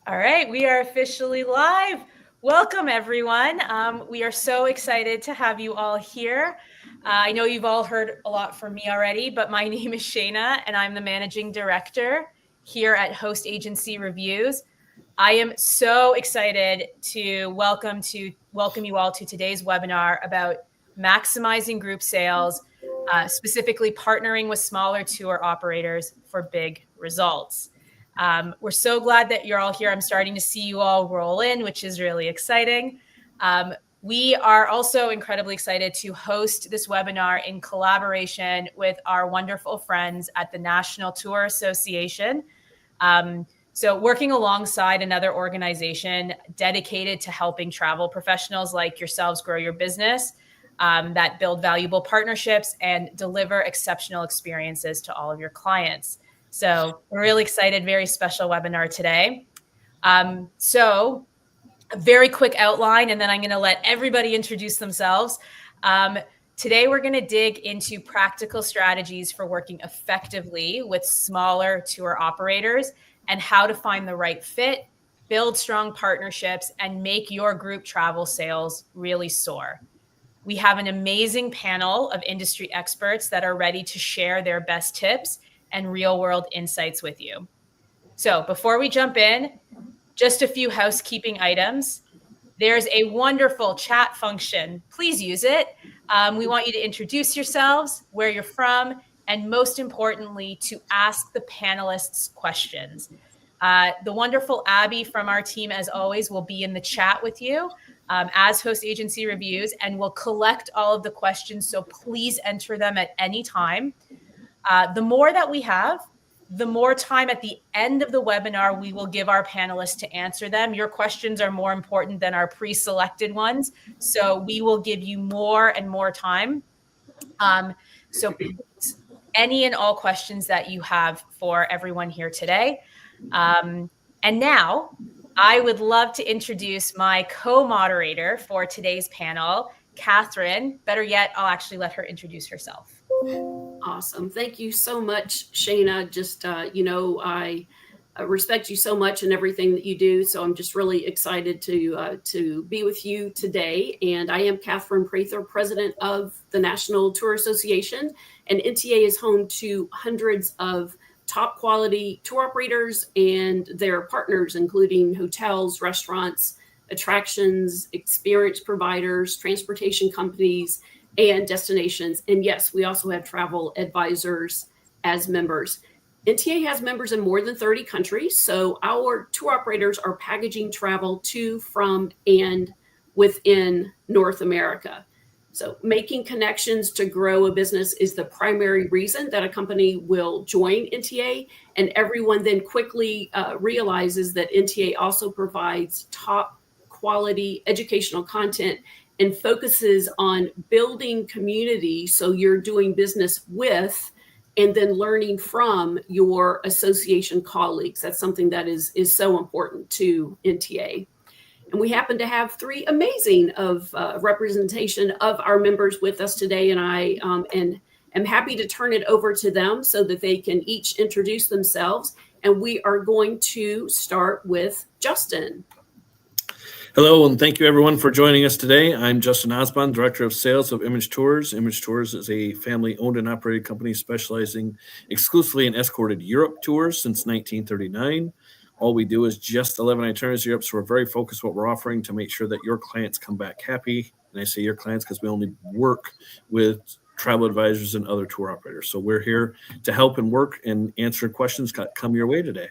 All right, we are officially live. Welcome, everyone. We are so excited to have you all here. I know you've all heard a lot from me already, but my name is Shayna, and I'm the Managing Director here at Host Agency Reviews. I am so excited to welcome you all to today's webinar about maximizing group sales, specifically partnering with smaller tour operators for big results. We're so glad that you're all here. I'm starting to see you all roll in, which is really exciting. We are also incredibly excited to host this webinar in collaboration with our wonderful friends at the National Tour Association. So working alongside another organization dedicated to helping travel professionals like yourselves grow your business, that build valuable partnerships and deliver exceptional experiences to all of your clients. So we're really excited, very special webinar today. So a very quick outline, and then I'm going to let everybody introduce themselves. Today, we're going to dig into practical strategies for working effectively with smaller tour operators and how to find the right fit, build strong partnerships, and make your group travel sales really soar. We have an amazing panel of industry experts that are ready to share their best tips and real-world insights with you. So before we jump in, just a few housekeeping items. There's a wonderful chat function. Please use it. We want you to introduce yourselves, where you're from, and most importantly, to ask the panelists questions. The wonderful Abby from our team, as always, will be in the chat with you as Host Agency Reviews, and will collect all of the questions, so please enter them at any time. The more that we have, the more time at the end of the webinar we will give our panelists to answer them. Your questions are more important than our pre-selected ones, so we will give you more and more time. So any and all questions that you have for everyone here today. And now I would love to introduce my co-moderator for today's panel, Catherine. Better yet, I'll actually let her introduce herself. Awesome. Thank you so much, Shayna. Just, I respect you so much and everything that you do. So I'm just really excited to be with you today. And I am Catherine Prather, President of the National Tour Association. And NTA is home to hundreds of top quality tour operators and their partners, including hotels, restaurants, attractions, experience providers, transportation companies, and destinations. And yes, we also have travel advisors as members. NTA has members in more than 30 countries. So our tour operators are packaging travel to, from, and within North America. So making connections to grow a business is the primary reason that a company will join NTA. And everyone then quickly realizes that NTA also provides top quality educational content and focuses on building community. So you're doing business with and then learning from your association colleagues. That's something that is so important to NTA. And we happen to have three amazing representation of our members with us today. And I am happy to turn it over to them so that they can each introduce themselves. And we are going to start with Justin. Hello, and thank you everyone for joining us today. I'm Justin Osbon, Director of Sales of Image Tours. Image Tours is a family-owned and operated company specializing exclusively in escorted Europe tours since 1939. All we do is just 11 itineraries to Europe, so we're very focused on what we're offering to make sure that your clients come back happy. And I say your clients because we only work with travel advisors and other tour operators. So we're here to help and work and answer questions that come your way today.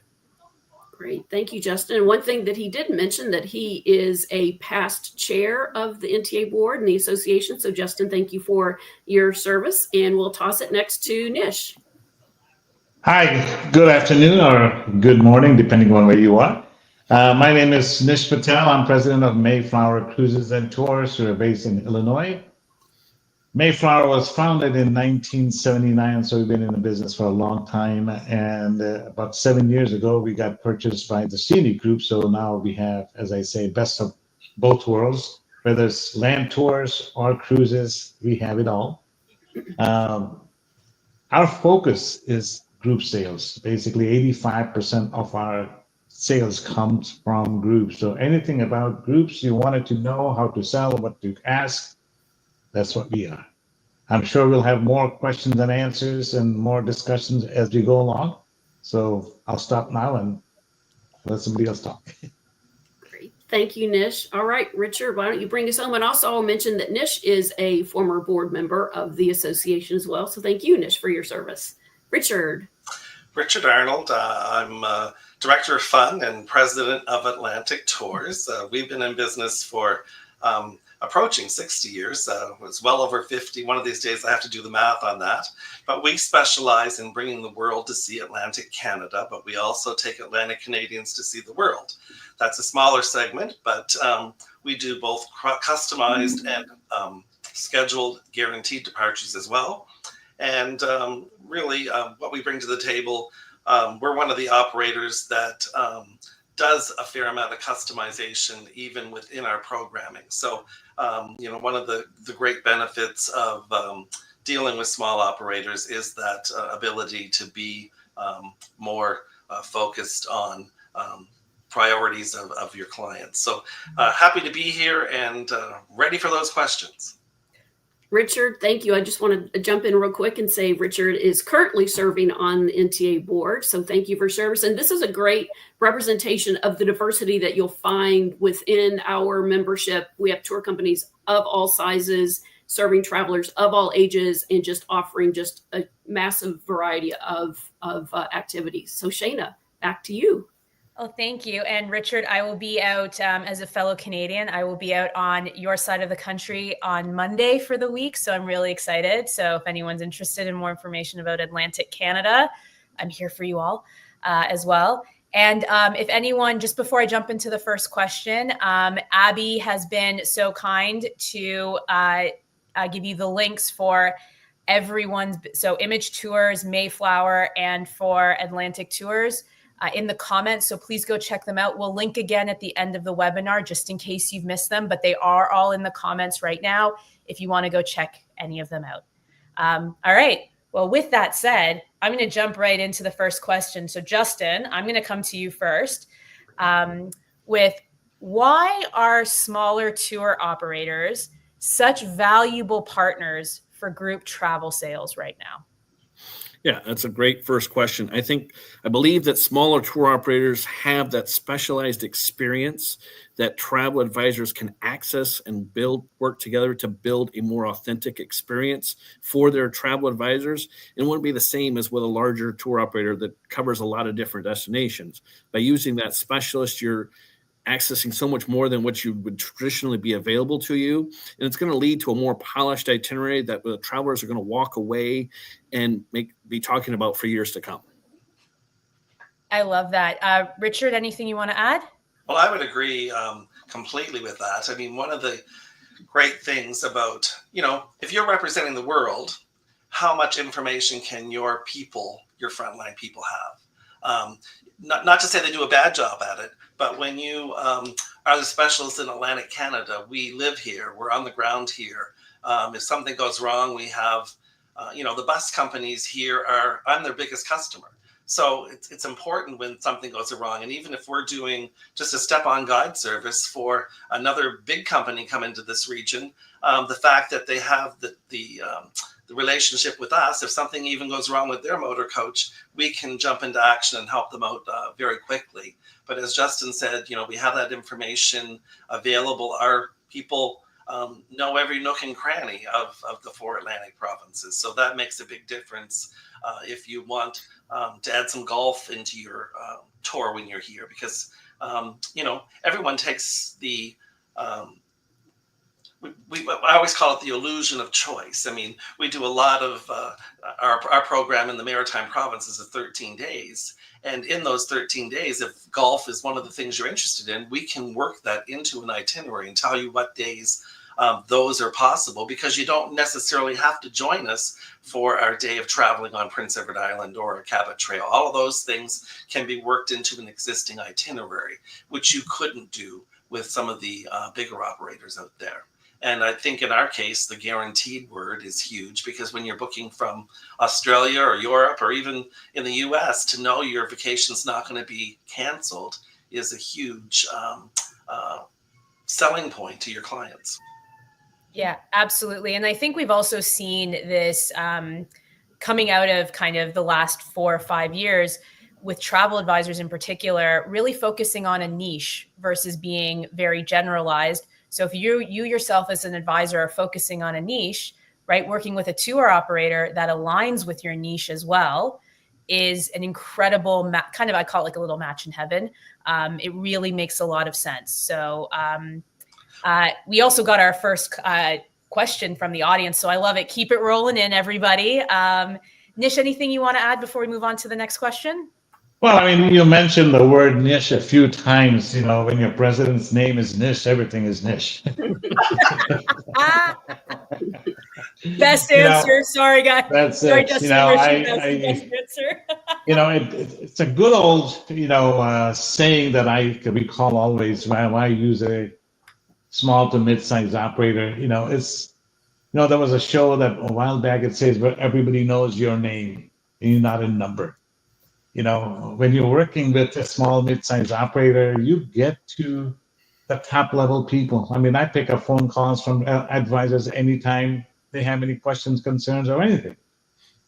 Great. Thank you, Justin. And one thing that he did mention that he is a past chair of the NTA board and the association. So Justin, thank you for your service. And we'll toss it next to Nish. Hi, good afternoon or good morning, depending on where you are. My name is Nish Patel. I'm president of Mayflower Cruises and Tours, who are based in Illinois. Mayflower was founded in 1979, so we've been in the business for a long time. And about 7 years ago, we got purchased by the Scenic Group. So now we have, as I say, best of both worlds. Whether it's land tours or cruises, we have it all. Our focus is group sales. Basically, 85% of our sales comes from groups. So anything about groups you wanted to know, how to sell, what to ask, that's what we are. I'm sure we'll have more questions and answers and more discussions as we go along. So I'll stop now and let somebody else talk. Great. Thank you, Nish. All right, Richard, why don't you bring us home? And also I'll mention that Nish is a former board member of the association as well. So thank you, Nish, for your service. Richard. Richard Arnold. I'm Director of Fund and President of Atlantic Tours. We've been in business for approaching 60 years. It's well over 50. One of these days I have to do the math on that. But we specialize in bringing the world to see Atlantic Canada, but we also take Atlantic Canadians to see the world. That's a smaller segment, but we do both customized and scheduled guaranteed departures as well. And really what we bring to the table, we're one of the operators that does a fair amount of customization even within our programming. So, one of the great benefits of dealing with small operators is that ability to be more focused on priorities of your clients. So happy to be here and ready for those questions. Richard, thank you. I just want to jump in real quick and say Richard is currently serving on the NTA board. So thank you for service. And this is a great representation of the diversity that you'll find within our membership. We have tour companies of all sizes, serving travelers of all ages, and just offering just a massive variety of activities. So Shayna, back to you. Oh, thank you. And Richard, I will be out as a fellow Canadian. I will be out on your side of the country on Monday for the week. So I'm really excited. So if anyone's interested in more information about Atlantic Canada, I'm here for you all as well. And if anyone, just before I jump into the first question, Abby has been so kind to give you the links for everyone's, so Image Tours, Mayflower, and for Atlantic Tours. In the comments, so please go check them out. We'll link again at the end of the webinar just in case you've missed them, but they are all in the comments right now if you want to go check any of them out. All right. Well, with that said, I'm going to jump right into the first question. So Justin, I'm going to come to you first with why are smaller tour operators such valuable partners for group travel sales right now? Yeah, that's a great first question. I believe that smaller tour operators have that specialized experience that travel advisors can access and work together to build a more authentic experience for their travel advisors. It wouldn't be the same as with a larger tour operator that covers a lot of different destinations. By using that specialist, you're accessing so much more than what you would traditionally be available to you. And it's going to lead to a more polished itinerary that the travelers are going to walk away and be talking about for years to come. I love that. Richard, anything you want to add? Well, I would agree completely with that. I mean, one of the great things about, if you're representing the world, how much information can your people, your frontline people have? Not to say they do a bad job at it, but when you are the specialist in Atlantic Canada, we live here, we're on the ground here. If something goes wrong, we have, the bus companies here I'm their biggest customer. So it's important when something goes wrong. And even if we're doing just a step-on guide service for another big company come into this region, the fact that they have the relationship with us, if something even goes wrong with their motor coach, we can jump into action and help them out very quickly. But as Justin said, we have that information available. Our people know every nook and cranny of the 4 Atlantic provinces. So that makes a big difference if you want to add some golf into your tour when you're here, because, everyone takes the I always call it the illusion of choice. I mean, we do a lot of our program in the Maritime provinces of 13 days. And in those 13 days, if golf is one of the things you're interested in, we can work that into an itinerary and tell you what days those are possible, because you don't necessarily have to join us for our day of traveling on Prince Edward Island or a Cabot Trail. All of those things can be worked into an existing itinerary, which you couldn't do with some of the bigger operators out there. And I think in our case, the guaranteed word is huge, because when you're booking from Australia or Europe or even in the US, to know your vacation's not going to be canceled is a huge selling point to your clients. Yeah, absolutely. And I think we've also seen this coming out of kind of the last 4 or 5 years with travel advisors in particular, really focusing on a niche versus being very generalized. So if you yourself as an advisor are focusing on a niche, right, working with a tour operator that aligns with your niche as well is an incredible kind of, I call it like a little match in heaven. It really makes a lot of sense. So we also got our first question from the audience, so I love it. Keep it rolling in, everybody. Nish, anything you want to add before we move on to the next question? Well, I mean, you mentioned the word niche a few times. You know, when your president's name is Nish, everything is niche. Best You know, answer. Sorry, guys. that's Sorry, it. Justin. You know, That's the best answer. you know, it's a good old, saying that I can recall always when I use a small to mid-sized operator. There was a show that a while back, it says, where everybody knows your name and you're not a number. When you're working with a small, mid-sized operator, you get to the top level people. I mean, I pick up phone calls from advisors anytime they have any questions, concerns, or anything.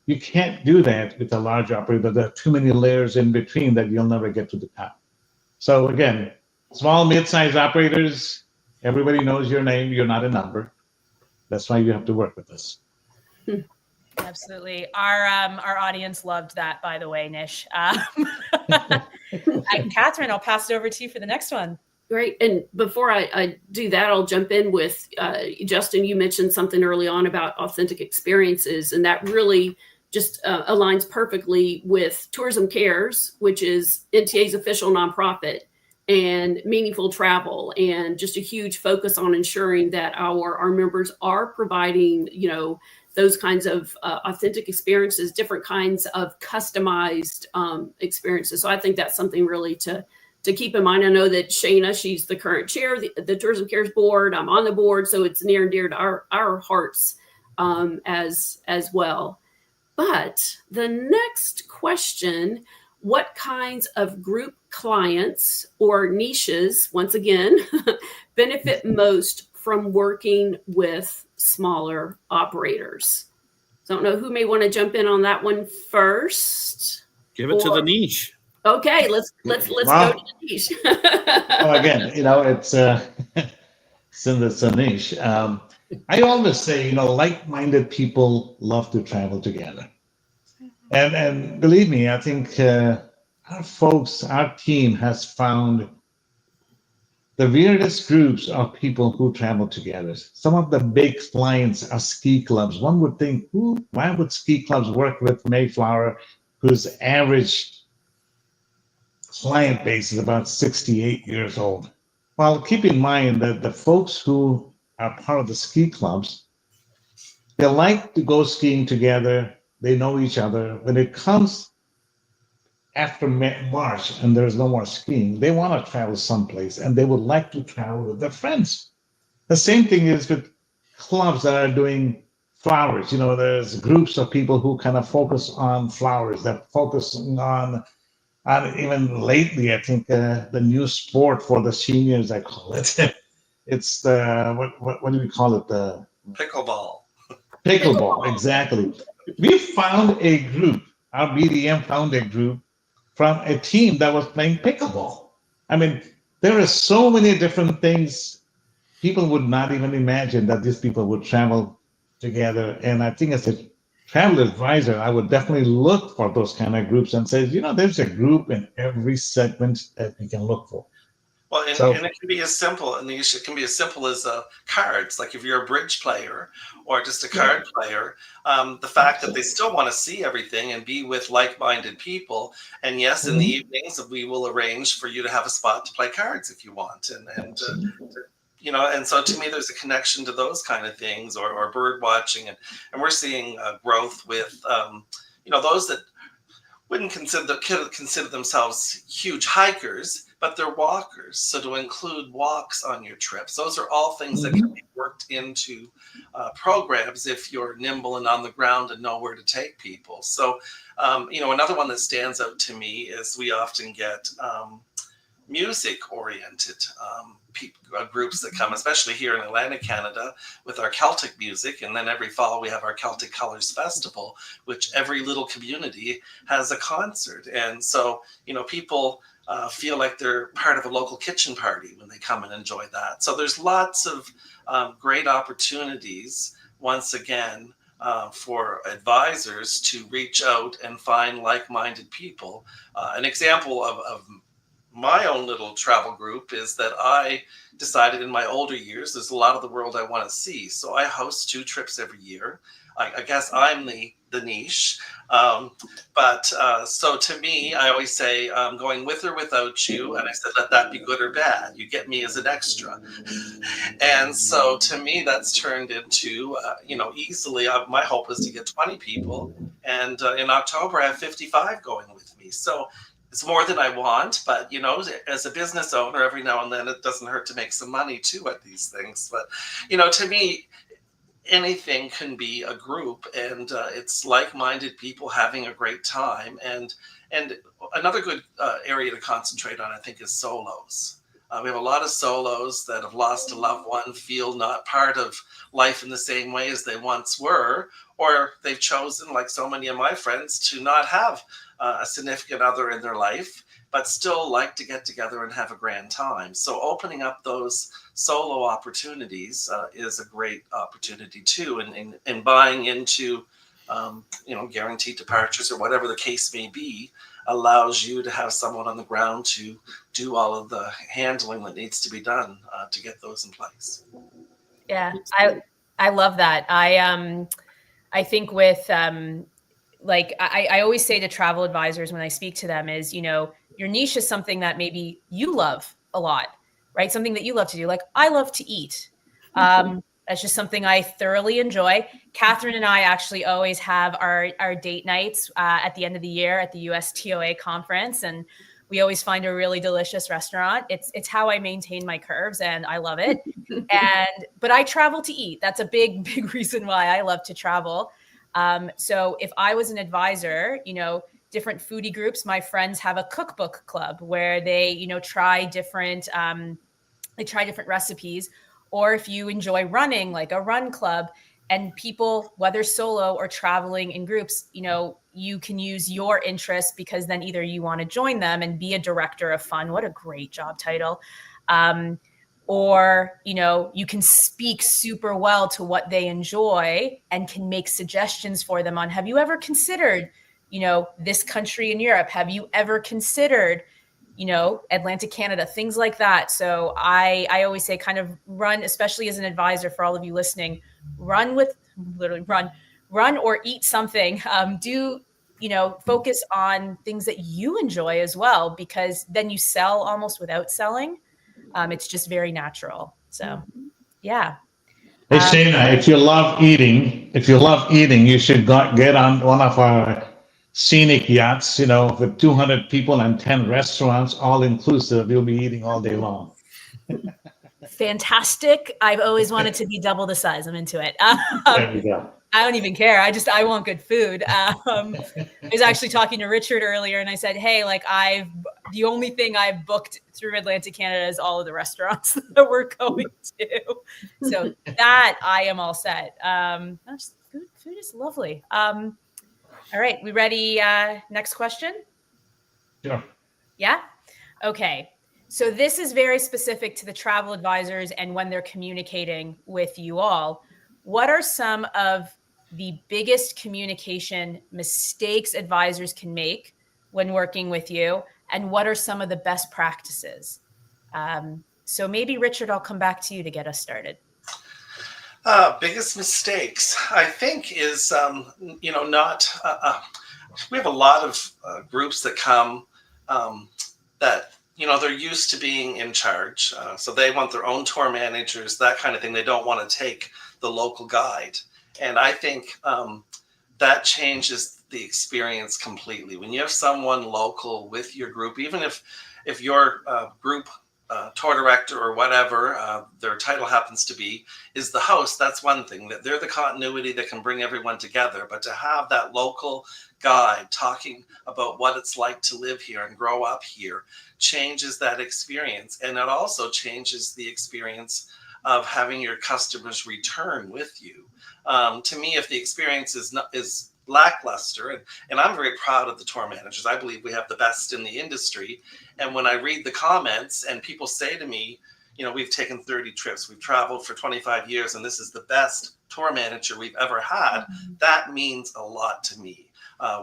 You can't do that with a large operator. There are too many layers in between that you'll never get to the top. So again, small, mid-sized operators, everybody knows your name. You're not a number. That's why you have to work with us. Absolutely. Our audience loved that, by the way, Nish. Catherine, I'll pass it over to you for the next one. Great. And before I do that, I'll jump in with Justin. You mentioned something early on about authentic experiences, and that really just aligns perfectly with Tourism Cares, which is NTA's official nonprofit, and meaningful travel, and just a huge focus on ensuring that our members are providing, those kinds of authentic experiences, different kinds of customized experiences. So I think that's something really to keep in mind. I know that Shayna, she's the current chair of the Tourism Cares Board. I'm on the board, so it's near and dear to our hearts as well. But the next question, what kinds of group clients or niches, once again, benefit most from working with smaller operators? So I don't know who may want to jump in on that one first. Give it to the niche. Okay, let's go to the niche. Well, again, it's it's a niche. I always say, like-minded people love to travel together. And believe me, I think our team has found the weirdest groups of people who travel together. Some of the big clients are ski clubs. One would think, why would ski clubs work with Mayflower, whose average client base is about 68 years old? Well, keep in mind that the folks who are part of the ski clubs, they like to go skiing together. They know each other. When it comes after March and there's no more skiing, they want to travel someplace and they would like to travel with their friends. The same thing is with clubs that are doing flowers. There's groups of people who kind of focus on flowers, that focus on even lately, I think the new sport for the seniors, I call it. It's the, what do we call it? The Pickleball. Pickleball, exactly. We found a group, our BDM found a group from a team that was playing pickleball. I mean, there are so many different things. People would not even imagine that these people would travel together. And I think as a travel advisor, I would definitely look for those kind of groups and say, there's a group in every segment that you can look for. Well, and it can be as simple, and it can be as simple as cards. Like if you're a bridge player or just a card player, the fact that they still want to see everything and be with like-minded people. And yes, in the evenings, we will arrange for you to have a spot to play cards if you want. And so to me, there's a connection to those kind of things, or bird watching. And we're seeing growth with, those that wouldn't consider themselves huge hikers, but they're walkers. So to include walks on your trips, those are all things that can be worked into programs if you're nimble and on the ground and know where to take people. So, another one that stands out to me is we often get music-oriented groups that come, especially here in Atlantic Canada, with our Celtic music. And then every fall we have our Celtic Colors Festival, which every little community has a concert. And so, people feel like they're part of a local kitchen party when they come and enjoy that. So there's lots of great opportunities, once again, for advisors to reach out and find like-minded people. An example of my own little travel group is that I decided in my older years, there's a lot of the world I want to see. So I host 2 trips every year. I guess I'm the niche. So to me, I always say, going with or without you. And I said, let that be good or bad. You get me as an extra. And so to me, that's turned into, easily, my hope is to get 20 people. And in October, I have 55 going with me. So it's more than I want, but as a business owner, every now and then it doesn't hurt to make some money too at these things. But to me, anything can be a group, and it's like-minded people having a great time. And another good area to concentrate on, I think, is solos. We have a lot of solos that have lost a loved one, feel not part of life in the same way as they once were, or they've chosen, like so many of my friends, to not have a significant other in their life, but still like to get together and have a grand time. So opening up those solo opportunities is a great opportunity too, and buying into guaranteed departures or whatever the case may be allows you to have someone on the ground to do all of the handling that needs to be done to get those in place. Yeah, I love that. I think with I always say to travel advisors when I speak to them is, your niche is something that maybe you love a lot, right? Something that you love to do. Like, I love to eat. That's just something I thoroughly enjoy. Catherine and I actually always have our date nights at the end of the year at the USTOA conference. And we always find a really delicious restaurant. It's how I maintain my curves, and I love it. But I travel to eat. That's a big reason why I love to travel. So if I was an advisor, different foodie groups, my friends have a cookbook club where they, try different recipes. Or if you enjoy running, like a run club, and people, whether solo or traveling in groups, you can use your interests, because then either you want to join them and be a director of fun. What a great job title. Or, you can speak super well to what they enjoy and can make suggestions for them on, have you ever considered, this country in Europe? Have you ever considered, Atlantic Canada, things like that. So I always say, kind of run, especially as an advisor for all of you listening, run or eat something. Focus on things that you enjoy as well, because then you sell almost without selling. It's just very natural. So, yeah. Hey, Shayna, if you love eating, you should get on one of our scenic yachts, with 200 people and 10 restaurants, all inclusive. You'll be eating all day long. Fantastic. I've always wanted to be double the size. I'm into it. There you go. I don't even care. I want good food. I was actually talking to Richard earlier, and I said, hey, the only thing I've booked through Atlantic Canada is all of the restaurants that we're going to. So that I am all set. Food is lovely. All right. We ready? Next question? Sure. Yeah. Okay. So this is very specific to the travel advisors and when they're communicating with you all. What are some of the biggest communication mistakes advisors can make when working with you? And what are some of the best practices? So maybe, Richard, I'll come back to you to get us started. Biggest mistakes, I think, is, not, we have a lot of groups that come that, they're used to being in charge. So they want their own tour managers, that kind of thing. They don't want to take the local guide. And I think that changes the experience completely. When you have someone local with your group, even if your group tour director or whatever their title happens to be is the host. That's one thing, that they're the continuity that can bring everyone together. But to have that local guide talking about what it's like to live here and grow up here changes that experience. And it also changes the experience of having your customers return with you. To me, if the experience is lackluster, and I'm very proud of the tour managers. I believe we have the best in the industry. And when I read the comments and people say to me, we've taken 30 trips, we've traveled for 25 years, and this is the best tour manager we've ever had, that means a lot to me.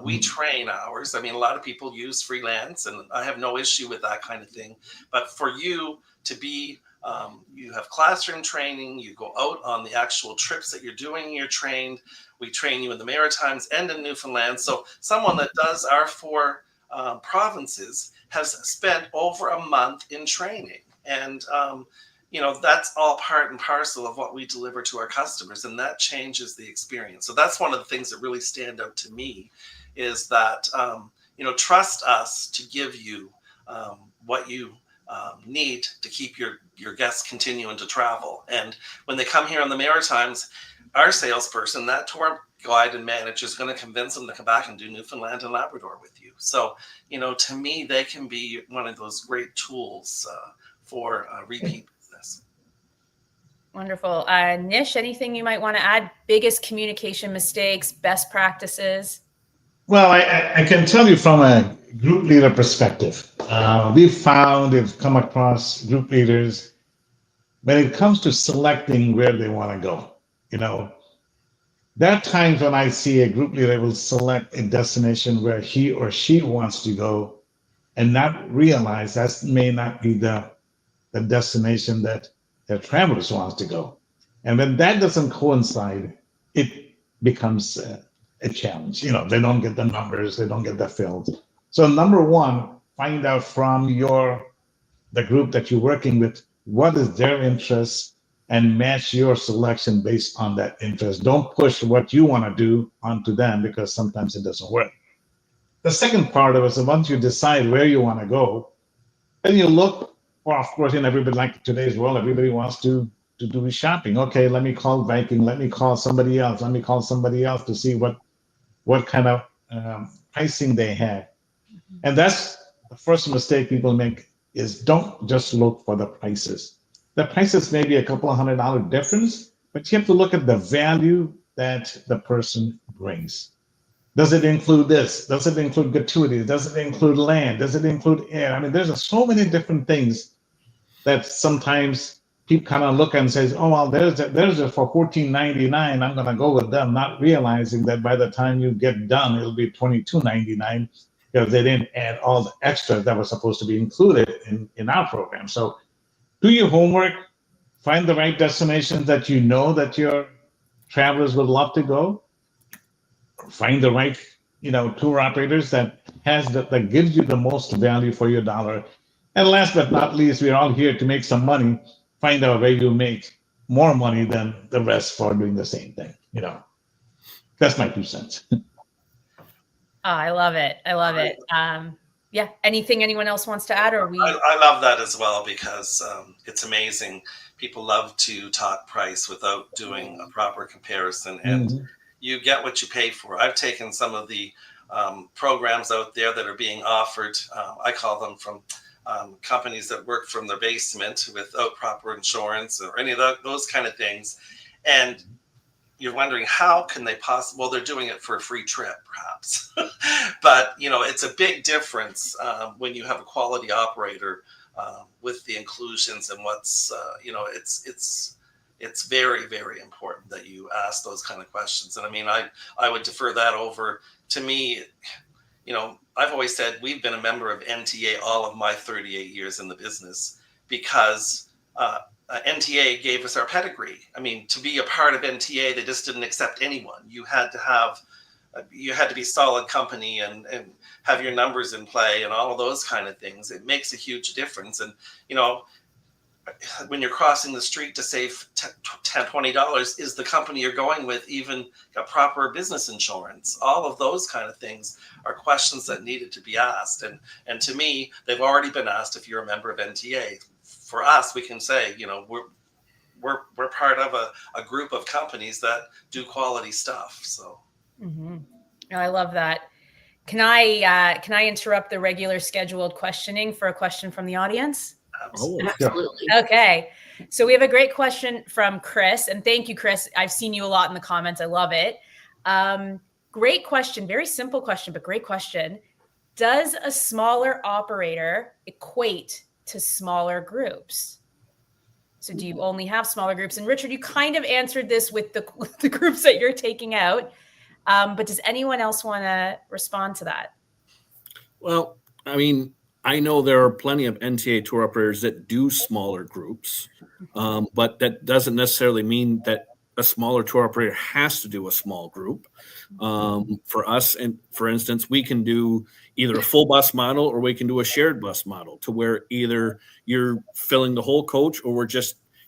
We train hours. I mean, a lot of people use freelance, and I have no issue with that kind of thing. But for you to be, you have classroom training, you go out on the actual trips that you're doing, you're trained. We train you in the Maritimes and in Newfoundland. So someone that does our 4 provinces has spent over a month in training. And, that's all part and parcel of what we deliver to our customers. And that changes the experience. So that's one of the things that really stand out to me is that, trust us to give you what you need to keep your guests continuing to travel. And when they come here on the Maritimes, our salesperson, that tour guide and manager, is going to convince them to come back and do Newfoundland and Labrador with you. So, to me, they can be one of those great tools for repeat business. Wonderful. Nish, anything you might want to add? Biggest communication mistakes, best practices? Well, I can tell you from a group leader perspective, we've come across group leaders when it comes to selecting where they want to go. There are times when I see a group leader will select a destination where he or she wants to go and not realize that may not be the destination that their travelers wants to go. And when that doesn't coincide, it becomes a challenge. They don't get the numbers, they don't get the filled. So number one, find out from the group that you're working with, what is their interest, and match your selection based on that interest. Don't push what you want to do onto them, because sometimes it doesn't work. The second part of it is, once you decide where you want to go, then you look, well, of course, in everybody, like today's world, everybody wants to do shopping. Okay, let me call Viking, let me call somebody else to see what kind of pricing they have. And that's the first mistake people make, is don't just look for the prices. The prices may be a couple of $100 difference, but you have to look at the value that the person brings. Does it include this? Does it include gratuities? Does it include land? Does it include air? I mean, there's so many different things that sometimes people kind of look and says, oh, well, there's it for $14.99. I'm going to go with them, not realizing that by the time you get done, it'll be $22.99, because they didn't add all the extras that were supposed to be included in our program. So do your homework, find the right destinations that you know that your travelers would love to go. Find the right, tour operators that gives you the most value for your dollar. And last but not least, we're all here to make some money. Find out where you make more money than the rest for doing the same thing. That's my 2 cents. Oh, I love it. Yeah. Anything anyone else wants to add? Or I love that as well, because it's amazing. People love to talk price without doing a proper comparison, and you get what you pay for. I've taken some of the programs out there that are being offered. I call them from companies that work from their basement without proper insurance or any of those kind of things. And you're wondering, how can they possibly, well, they're doing it for a free trip, perhaps. But, it's a big difference when you have a quality operator with the inclusions and what's, it's very, very important that you ask those kind of questions. And I mean, I would defer that over to me. I've always said we've been a member of NTA all of my 38 years in the business, because NTA gave us our pedigree. I mean, to be a part of NTA, they just didn't accept anyone. You had to be solid company and have your numbers in play and all of those kind of things. It makes a huge difference. And, when you're crossing the street to save $10, $20, is the company you're going with even got proper business insurance? All of those kind of things are questions that needed to be asked. And to me, they've already been asked if you're a member of NTA. for us, we can say, we're part of a group of companies that do quality stuff. So I love that. Can I interrupt the regular scheduled questioning for a question from the audience? Absolutely. Okay. So we have a great question from Chris, and thank you, Chris. I've seen you a lot in the comments. I love it. Great question. Very simple question, but great question. Does a smaller operator equate to smaller groups? So do you only have smaller groups? And Richard, you kind of answered this with the groups that you're taking out. But does anyone else want to respond to that? Well, I mean, I know there are plenty of NTA tour operators that do smaller groups, but that doesn't necessarily mean that a smaller tour operator has to do a small group. For us, and for instance, we can do either a full bus model or we can do a shared bus model, to where either you're filling the whole coach or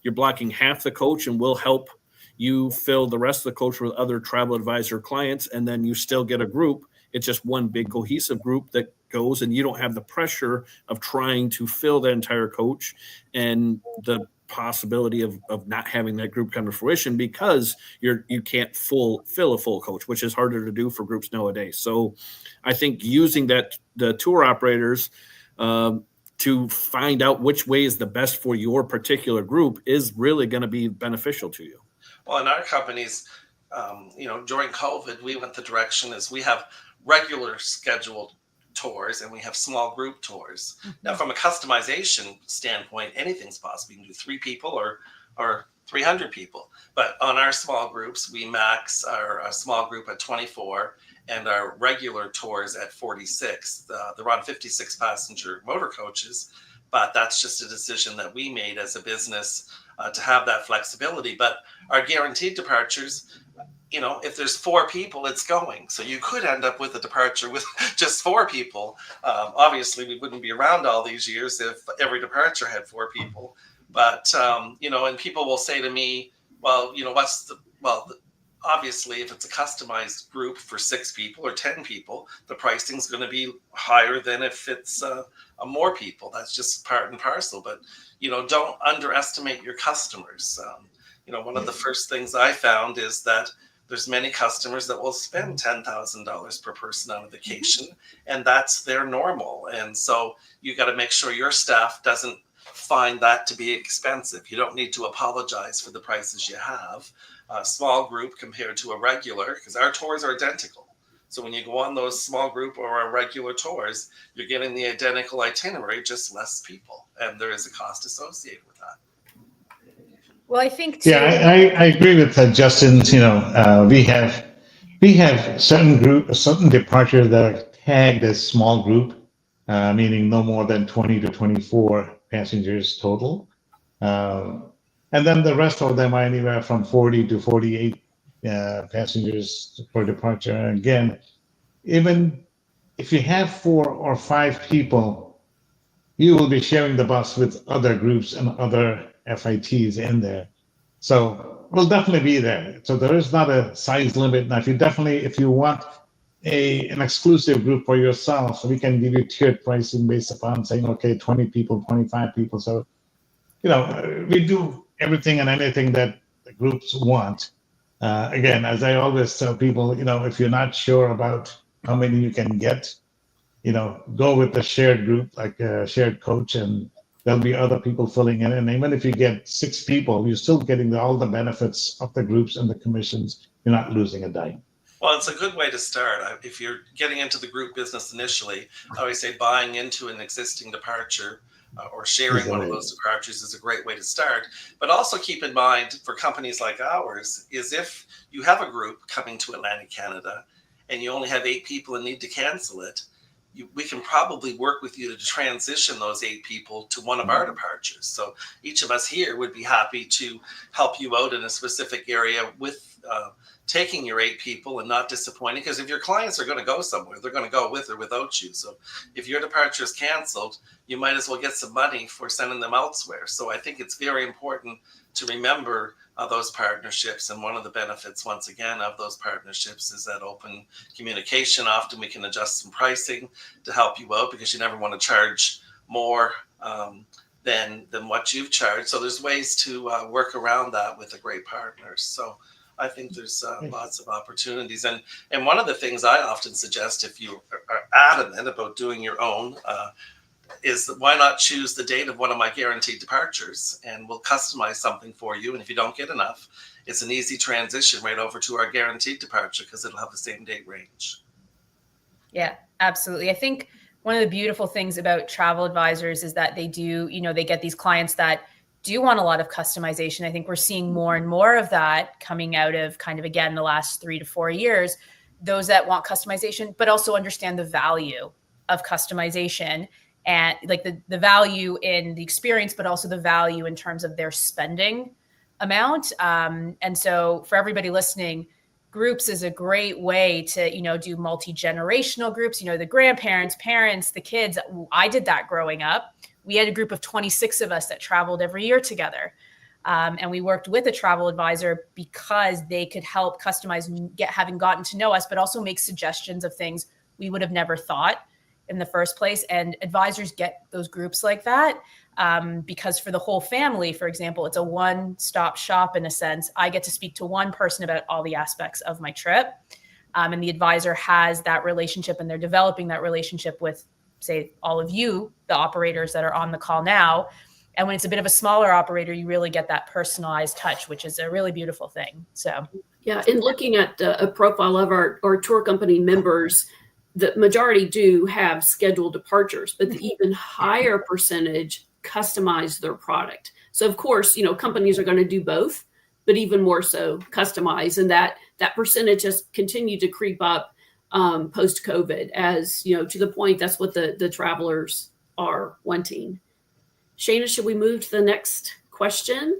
you're blocking half the coach, and we'll help you fill the rest of the coach with other travel advisor clients, and then you still get a group. It's just one big cohesive group that goes, and you don't have the pressure of trying to fill the entire coach and the possibility of not having that group come to fruition, because you can't fill a full coach, which is harder to do for groups nowadays. So I think using the tour operators to find out which way is the best for your particular group is really going to be beneficial to you. Well, in our companies, during COVID, we went the direction is we have regular scheduled tours and we have small group tours. Now, from a customization standpoint, anything's possible. You can do 3 people or 300 people. But on our small groups, we max our small group at 24 and our regular tours at 46. They're on 56 passenger motor coaches, but that's just a decision that we made as a business to have that flexibility. But our guaranteed departures, if there's 4 people, it's going. So you could end up with a departure with just 4 people. Obviously, we wouldn't be around all these years if every departure had 4 people. But, and people will say to me, well, obviously, if it's a customized group for 6 people or 10 people, the pricing is going to be higher than if it's more people. That's just part and parcel. But, don't underestimate your customers. One of the first things I found is that there's many customers that will spend $10,000 per person on a vacation, and that's their normal. And so you got to make sure your staff doesn't find that to be expensive. You don't need to apologize for the prices you have. A small group compared to a regular, because our tours are identical. So when you go on those small group or our regular tours, you're getting the identical itinerary, just less people. And there is a cost associated with that. Well, I think too. Yeah, I agree with Justin. We have certain departures that are tagged as small group, meaning no more than 20 to 24 passengers total. And then the rest of them are anywhere from 40 to 48 passengers per departure. And again, even if you have 4 or 5 people, you will be sharing the bus with other groups and other FITs in there. So we'll definitely be there. So there is not a size limit. Now, if you want an exclusive group for yourself, we can give you tiered pricing based upon saying, okay, 20 people, 25 people. So, we do everything and anything that the groups want. Again, as I always tell people, if you're not sure about how many you can get, go with the shared group, like a shared coach, and there'll be other people filling in. And even if you get 6 people, you're still getting all the benefits of the groups and the commissions. You're not losing a dime. Well, it's a good way to start. If you're getting into the group business initially, I always say buying into an existing departure or sharing one of those departures is a great way to start. But also keep in mind, for companies like ours, is if you have a group coming to Atlantic Canada and you only have 8 people and need to cancel it, we can probably work with you to transition those 8 people to one of our departures. So each of us here would be happy to help you out in a specific area with taking your 8 people and not disappointing. Because if your clients are going to go somewhere, they're going to go with or without you. So if your departure is canceled, you might as well get some money for sending them elsewhere. So I think it's very important to remember those partnerships. And one of the benefits, once again, of those partnerships is that open communication. Often we can adjust some pricing to help you out, because you never want to charge more than what you've charged. So there's ways to work around that with a great partner. So I think there's lots of opportunities. And one of the things I often suggest, if you are adamant about doing your own, is that why not choose the date of one of my guaranteed departures, and we'll customize something for you. And if you don't get enough, it's an easy transition right over to our guaranteed departure because it'll have the same date range. Yeah, absolutely. I think one of the beautiful things about travel advisors is that they do, they get these clients that do want a lot of customization. I think we're seeing more and more of that coming out of kind of, again, the last 3 to 4 years, those that want customization, but also understand the value of customization and like the value in the experience, but also the value in terms of their spending amount. And so for everybody listening, groups is a great way to, do multi-generational groups, the grandparents, parents, the kids. I did that growing up. We had a group of 26 of us that traveled every year together. And we worked with a travel advisor because they could help customize, having gotten to know us, but also make suggestions of things we would have never thought in the first place. And advisors get those groups like that because for the whole family, for example, it's a one-stop shop in a sense. I get to speak to one person about all the aspects of my trip. And the advisor has that relationship, and they're developing that relationship with, say, all of you, the operators that are on the call now. And when it's a bit of a smaller operator, you really get that personalized touch, which is a really beautiful thing. So, yeah. And looking at a profile of our tour company members, the majority do have scheduled departures, but the even higher percentage customize their product. So of course, companies are going to do both, but even more so customize. And that percentage has continued to creep up post-COVID as, to the point that's what the travelers are wanting. Shana, should we move to the next question?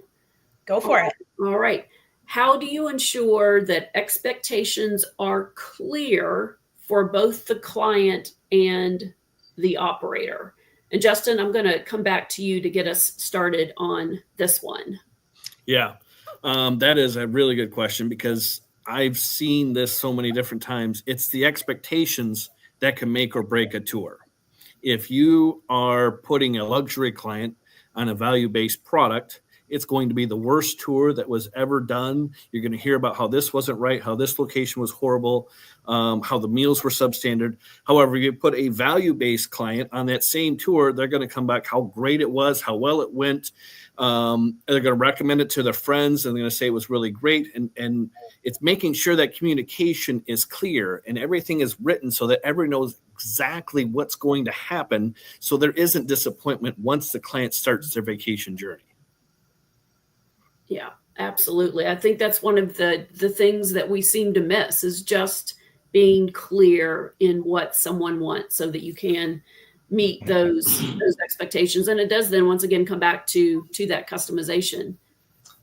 Go for it. All right. How do you ensure that expectations are clear for both the client and the operator? And Justin, I'm going to come back to you to get us started on this one. Yeah, that is a really good question because I've seen this so many different times. It's the expectations that can make or break a tour. If you are putting a luxury client on a value-based product, it's going to be the worst tour that was ever done. You're going to hear about how this wasn't right, how this location was horrible, how the meals were substandard. However, you put a value-based client on that same tour, they're going to come back how great it was, how well it went. They're going to recommend it to their friends, and they're going to say it was really great. And it's making sure that communication is clear and everything is written so that everyone knows exactly what's going to happen, so there isn't disappointment once the client starts their vacation journey. Yeah, absolutely. I think that's one of the things that we seem to miss is just being clear in what someone wants so that you can meet those expectations. And it does then once again come back to that customization.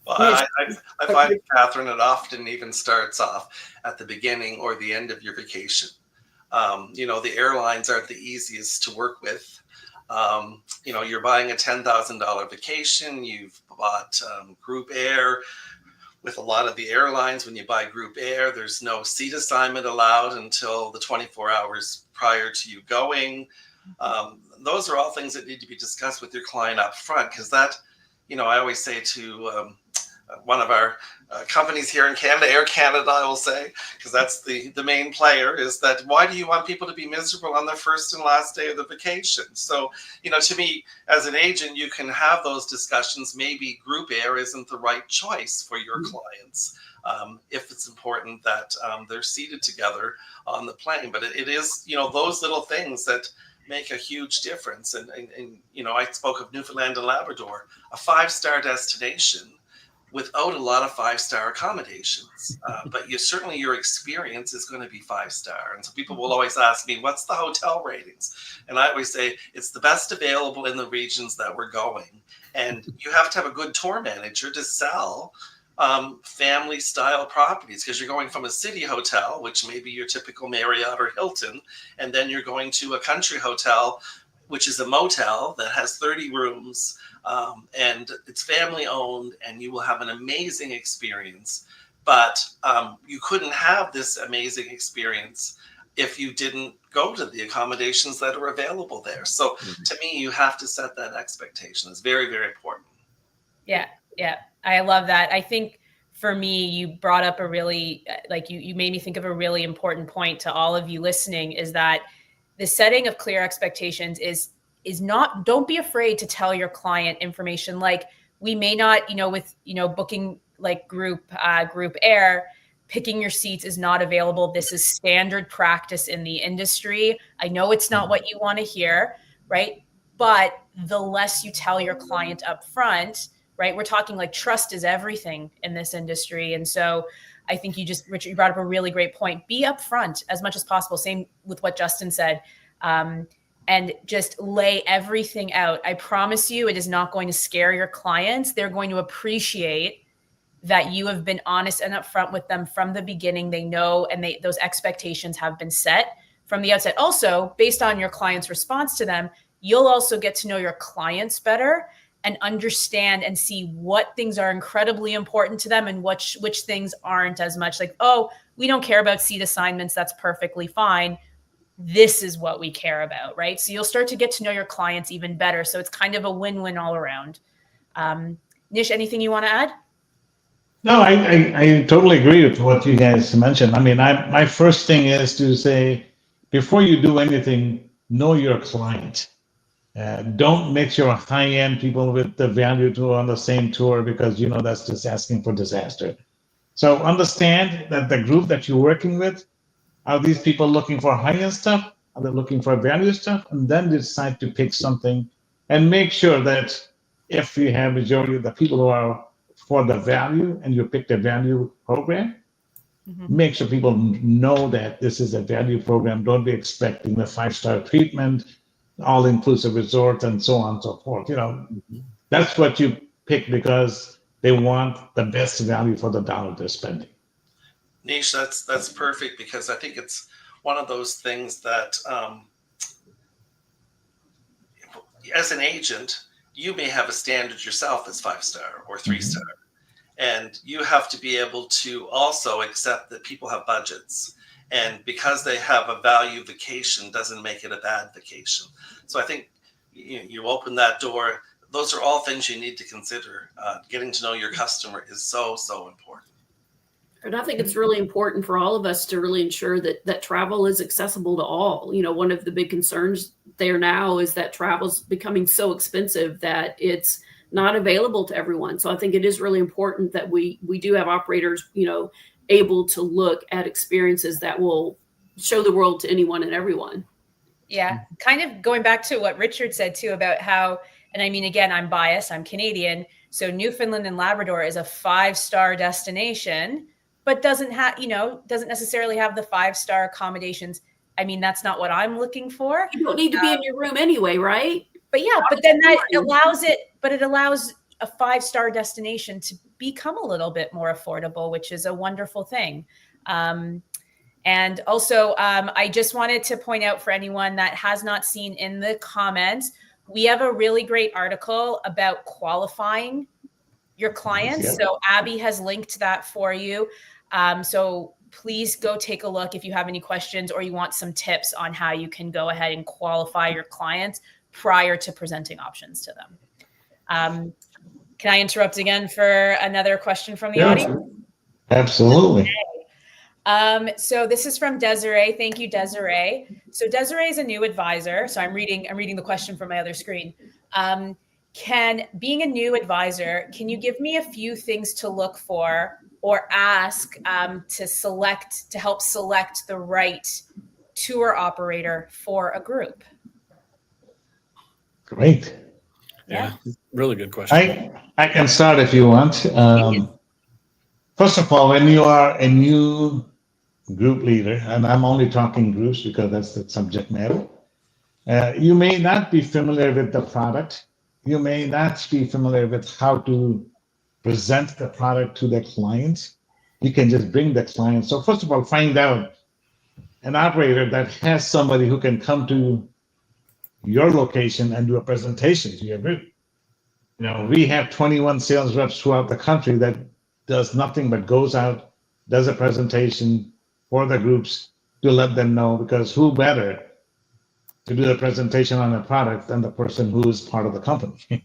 Well, I find, Catherine, it often even starts off at the beginning or the end of your vacation. The airlines aren't the easiest to work with. You're buying a $10,000 vacation. You've bought group air with a lot of the airlines. When you buy group air, there's no seat assignment allowed until the 24 hours prior to you going. Those are all things that need to be discussed with your client up front, because that, I always say to one of our companies here in Canada, Air Canada, I will say, because that's the main player, is that why do you want people to be miserable on their first and last day of the vacation? So, to me, as an agent, you can have those discussions. Maybe group air isn't the right choice for your clients if it's important that they're seated together on the plane. But it is, those little things that make a huge difference. And I spoke of Newfoundland and Labrador, a 5-star destination without a lot of 5-star accommodations. But certainly your experience is going to be 5-star. And so people will always ask me, what's the hotel ratings? And I always say, it's the best available in the regions that we're going. And you have to have a good tour manager to sell family style properties, because you're going from a city hotel, which may be your typical Marriott or Hilton, and then you're going to a country hotel, which is a motel that has 30 rooms, and it's family owned, and you will have an amazing experience. But you couldn't have this amazing experience if you didn't go to the accommodations that are available there. So to me, you have to set that expectation. It's very, very important. Yeah, I love that. I think for me, you brought up a really, like you made me think of a really important point to all of you listening, is that the setting of clear expectations is not, don't be afraid to tell your client information. Like, we may not, with, booking like group air, picking your seats is not available. This is standard practice in the industry. I know it's not what you want to hear, right? But the less you tell your client up front, right? We're talking like trust is everything in this industry. And so I think Richard, you brought up a really great point. Be upfront as much as possible. Same with what Justin said. And just lay everything out. I promise you, it is not going to scare your clients. They're going to appreciate that you have been honest and upfront with them from the beginning. They know, and those expectations have been set from the outset. Also, based on your client's response to them, you'll also get to know your clients better and understand and see what things are incredibly important to them and which things aren't as much. Like, oh, we don't care about seat assignments. That's perfectly fine. This is what we care about, right? So you'll start to get to know your clients even better. So it's kind of a win-win all around. Nish, anything you want to add? No, I totally agree with what you guys mentioned. I mean, my first thing is to say, before you do anything, know your client. Don't mix your high-end people with the value tour on the same tour, because that's just asking for disaster. So understand that the group that you're working with, are these people looking for high-end stuff? Are they looking for value stuff? And then decide to pick something, and make sure that if you have majority of the people who are for the value and you pick the value program, make sure people know that this is a value program. Don't be expecting the 5-star treatment, all-inclusive resort, and so on and so forth. That's what you pick because they want the best value for the dollar they're spending. Nish, that's perfect, because I think it's one of those things that as an agent, you may have a standard yourself as 5-star or 3-star. And you have to be able to also accept that people have budgets. And because they have a value vacation doesn't make it a bad vacation. So I think you open that door. Those are all things you need to consider. Getting to know your customer is so, so important. And I think it's really important for all of us to really ensure that travel is accessible to all. One of the big concerns there now is that travel's becoming so expensive that it's not available to everyone. So I think it is really important that we do have operators, able to look at experiences that will show the world to anyone and everyone. Yeah. Kind of going back to what Richard said too about how, and I mean, again, I'm biased, I'm Canadian. So Newfoundland and Labrador is a 5-star destination, but doesn't necessarily have the 5-star accommodations. I mean, that's not what I'm looking for. You don't need to be in your room anyway, right? But yeah, but then that allows it allows a 5-star destination to become a little bit more affordable, which is a wonderful thing. And also, I just wanted to point out for anyone that has not seen in the comments, we have a really great article about qualifying your clients. Yep. So Abby has linked that for you. So please go take a look if you have any questions or you want some tips on how you can go ahead and qualify your clients prior to presenting options to them. Can I interrupt again for another question from the audience? Absolutely. So this is from Desiree. Thank you, Desiree. So Desiree is a new advisor. So I'm reading the question from my other screen. Being a new advisor, can you give me a few things to look for or ask to help select the right tour operator for a group? Great. Yeah, really good question. I can start if you want. First of all, when you are a new group leader, and I'm only talking groups because that's the subject matter, you may not be familiar with the product. You may not be familiar with how to present the product to the clients. You can just bring the client. So first of all, find out an operator that has somebody who can come to your location and do a presentation to your group. We have 21 sales reps throughout the country that does nothing but goes out, does a presentation for the groups, to let them know, because who better to do a presentation on a product than the person who is part of the company?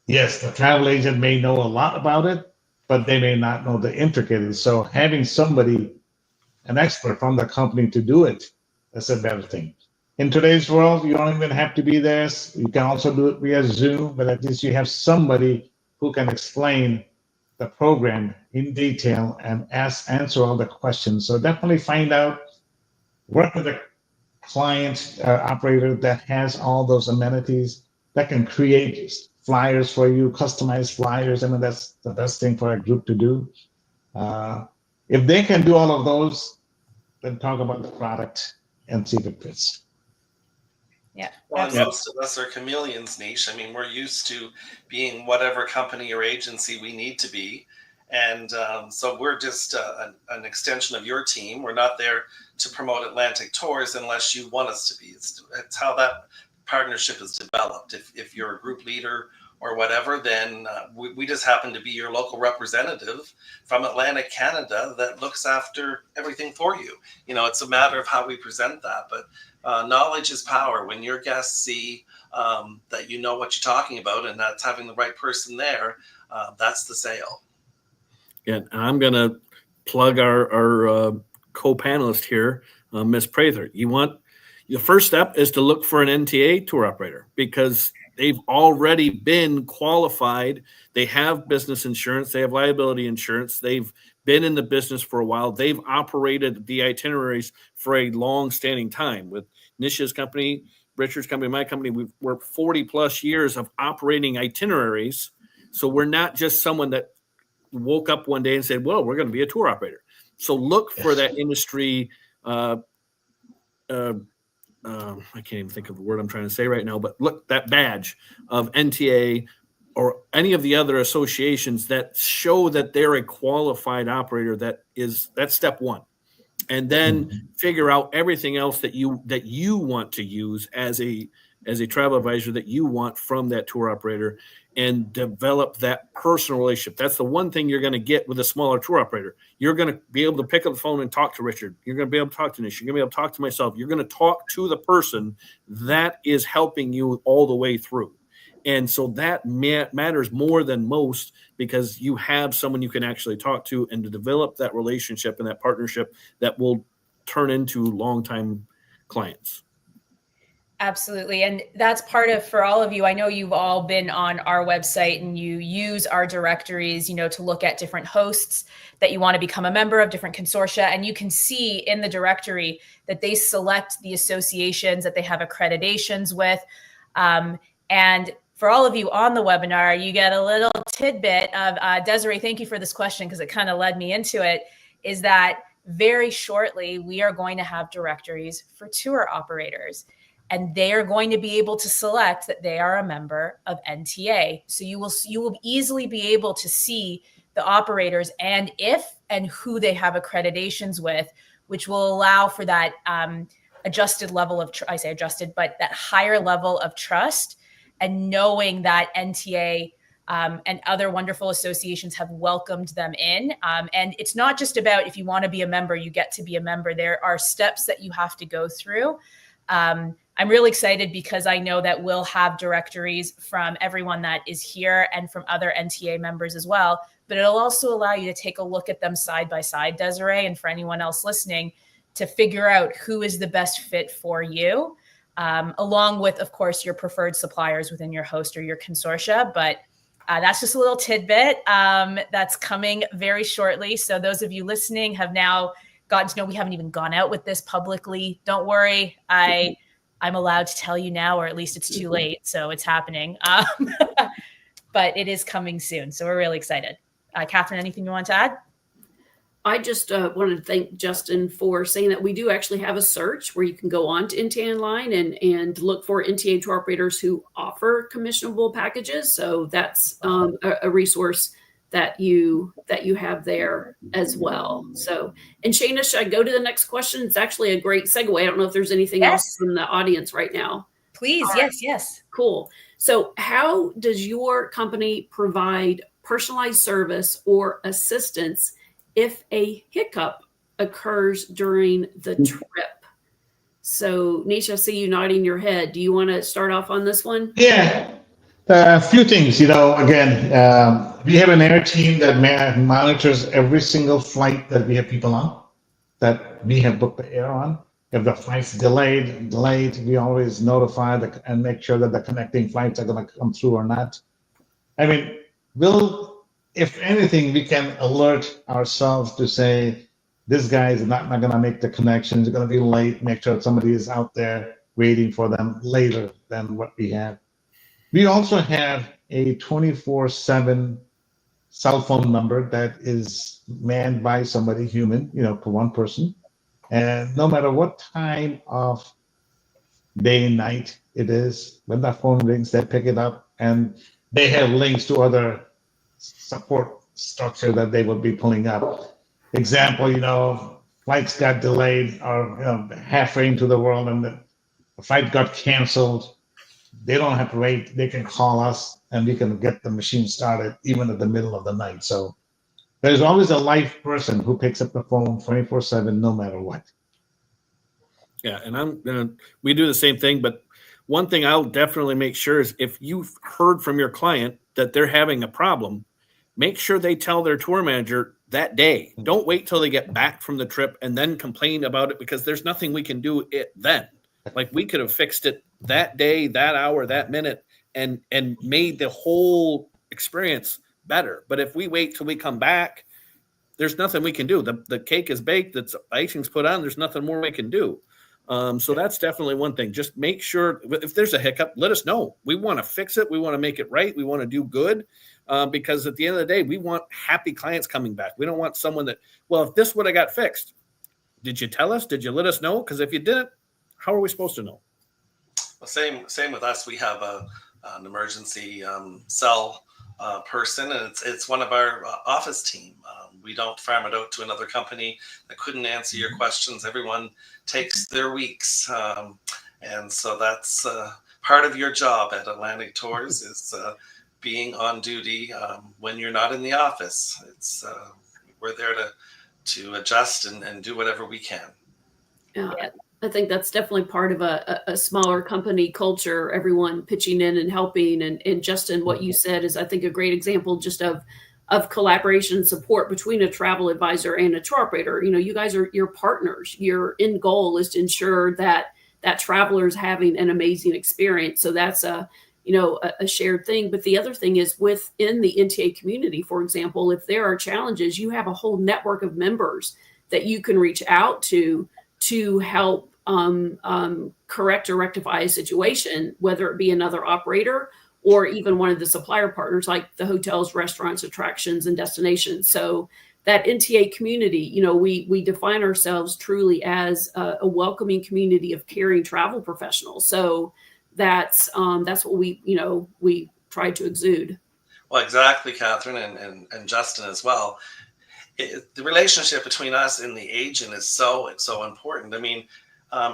Yes, the travel agent may know a lot about it, but they may not know the intricacies. So having somebody, an expert from the company to do it, that's a better thing. In today's world, you don't even have to be there. You can also do it via Zoom, but at least you have somebody who can explain the program in detail and answer all the questions. So definitely find out, work with a client operator that has all those amenities, that can create flyers for you, customized flyers. I mean, that's the best thing for a group to do. If they can do all of those, then talk about the product and see if it fits. Yeah. Well, and most of us are chameleons, Niche. I mean, we're used to being whatever company or agency we need to be. And so we're just an extension of your team. We're not there to promote Atlantic Tours unless you want us to be. It's how that partnership is developed. If you're a group leader or whatever, then we just happen to be your local representative from Atlantic Canada that looks after everything for you. You know, it's a matter of how we present that. But knowledge is power. When your guests see that you know what you're talking about, and that's having the right person there, that's the sale. Yeah, and I'm going to plug our co-panelist here, Ms. Prather. The first step is to look for an NTA tour operator, because they've already been qualified. They have business insurance. They have liability insurance. They've been in the business for a while. They've operated the itineraries for a long-standing time. With Nish's company, Richard's company, my company, we're 40 plus years of operating itineraries. So we're not just someone that woke up one day and said, well, we're going to be a tour operator. So look for that industry. I can't even think of the word I'm trying to say right now, but look, that badge of NTA or any of the other associations that show that they're a qualified operator. That's step one. And then figure out everything else that you want to use as a travel advisor that you want from that tour operator, and develop that personal relationship. That's the one thing you're going to get with a smaller tour operator. You're going to be able to pick up the phone and talk to Richard. You're going to be able to talk to Nish. You're going to be able to talk to myself. You're going to talk to the person that is helping you all the way through. And so that matters more than most, because you have someone you can actually talk to, and to develop that relationship and that partnership that will turn into longtime clients. Absolutely. And that's part of, for all of you, I know you've all been on our website and you use our directories, to look at different hosts that you want to become a member of, different consortia. And you can see in the directory that they select the associations that they have accreditations with. And for all of you on the webinar, you get a little tidbit of, Desiree, thank you for this question, because it kind of led me into it, is that very shortly, we are going to have directories for tour operators. And they are going to be able to select that they are a member of NTA. So you will easily be able to see the operators and if and who they have accreditations with, which will allow for that adjusted level of, I say adjusted, but that higher level of trust, and knowing that NTA and other wonderful associations have welcomed them in. And it's not just about, if you want to be a member, you get to be a member. There are steps that you have to go through. I'm really excited because I know that we'll have directories from everyone that is here and from other NTA members as well. But it'll also allow you to take a look at them side by side, Desiree, and for anyone else listening, to figure out who is the best fit for you, along with, of course, your preferred suppliers within your host or your consortia. But that's just a little tidbit that's coming very shortly. So those of you listening have now gotten to know, we haven't even gone out with this publicly. Don't worry. I'm allowed to tell you now, or at least it's too late. So it's happening. But it is coming soon. So we're really excited. Catherine, anything you want to add? I just wanted to thank Justin for saying that we do actually have a search where you can go on to NTA Online and look for NTA tour operators who offer commissionable packages. So that's a resource that you have there as well. So, and Shayna, should I go to the next question? It's actually a great segue. I don't know if there's anything else from the audience right now. Please. Right. Yes. Cool. So how does your company provide personalized service or assistance if a hiccup occurs during the trip. So, Nisha, I see you nodding your head. Do you want to start off on this one? Yeah, a few things. Again, we have an air team that monitors every single flight that we have people on, that we have booked the air on. If the flight's delayed, we always notify and make sure that the connecting flights are going to come through or not. I mean, if anything, we can alert ourselves to say, this guy is not going to make the connection, he's going to be late, make sure somebody is out there waiting for them later than what we have. We also have a 24/7 cell phone number that is manned by somebody human, for one person. And no matter what time of day and night it is, when that phone rings, they pick it up, and they have links to other support structure that they will be pulling up. Example, flights got delayed or halfway into the world, and the flight got canceled. They don't have to wait. They can call us, and we can get the machine started even at the middle of the night. So there's always a live person who picks up the phone 24/7, no matter what. Yeah, and we do the same thing, but one thing I'll definitely make sure is if you've heard from your client that they're having a problem, make sure they tell their tour manager that day. Don't wait till they get back from the trip and then complain about it, because there's nothing we can do it then. Like, we could have fixed it that day, that hour, that minute, and made the whole experience better. But if we wait till we come back, there's nothing we can do. The cake is baked, the icing's put on, there's nothing more we can do. So that's definitely one thing. Just make sure if there's a hiccup, let us know. We want to fix it. We want to make it right. We want to do good, because at the end of the day, we want happy clients coming back. We don't want someone that, well, if this would have got fixed, did you tell us? Did you let us know? Because if you didn't, how are we supposed to know? Well, same with us. We have an emergency cell person, and it's one of our office team. We don't farm it out to another company that couldn't answer your questions. Everyone takes their weeks, and so that's part of your job at Atlantic Tours is being on duty when you're not in the office. It's we're there to adjust and do whatever we can. Yeah. I think that's definitely part of a smaller company culture, everyone pitching in and helping. And Justin, what you said is, I think, a great example just of collaboration and support between a travel advisor and a tour operator. You guys are your partners. Your end goal is to ensure that traveler is having an amazing experience. So that's a shared thing. But the other thing is, within the NTA community, for example, if there are challenges, you have a whole network of members that you can reach out to help correct or rectify a situation, whether it be another operator or even one of the supplier partners, like the hotels, restaurants, attractions, and destinations. So that NTA community, we define ourselves truly as a welcoming community of caring travel professionals. So that's what we try to exude. Well, exactly, Catherine, and Justin as well. The relationship between us and the agent is so important. I mean,